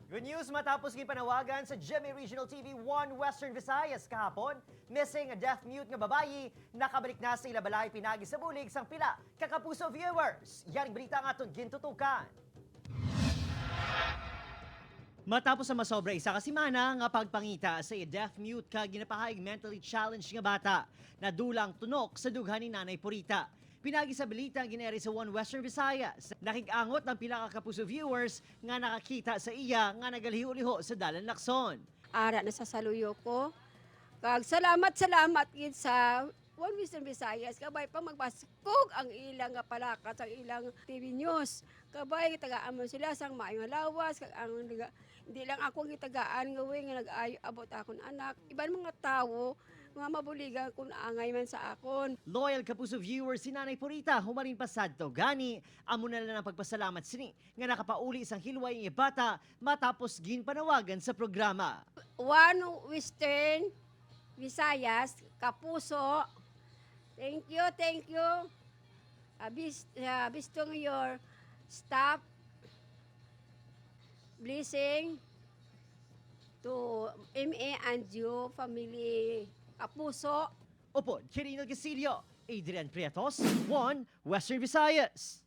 Good news matapos gipanawagan sa GMA Regional TV 1 Western Visayas kahapon, missing a deaf-mute nga babayi, nakabalik na sa ilabalay pinagi sa bulig sang pila kakapuso viewers. Yan ang balita nga atong gintutukan. Matapos sa masobra isa ka simana nga pagpangita sa deaf-mute ka ginapahayag mentally challenged nga bata na dulang tunok sa dughan ni Nanay Purita. Pinagi sa balita ang gineri sa 1 Western Visayas. Nakikangot ng pila ka kapuso viewers nga nakakita sa iya nga nagaliho-liho sa Dalan Lacson. Ara na sa saluyo ko. Kag salamat gid sa 1 Western Visayas. Kabay pa magbaskog ang ilang nga palakas, ang ilang TV News. Kabay tagaan mo sila sang maayong lawas. Kag ang hindi lang ako gitagaan nga nga nag-ayo abot akon anak. Iban mga tawo mga mabuligan kung angay man sa akon. Loyal kapuso viewers si Nanay Purita humarin pa sadto gani amo na lang ang pagpasalamat sini nga nakapauli isang hilway nga bata matapos ginpanawagan sa programa. 1 Western Visayas, kapuso. Thank you. Bistong your staff. Blessing to MA and you family kapuso. Opo, Chirino Casillo, Adrian Prietos, 1 Western Visayas.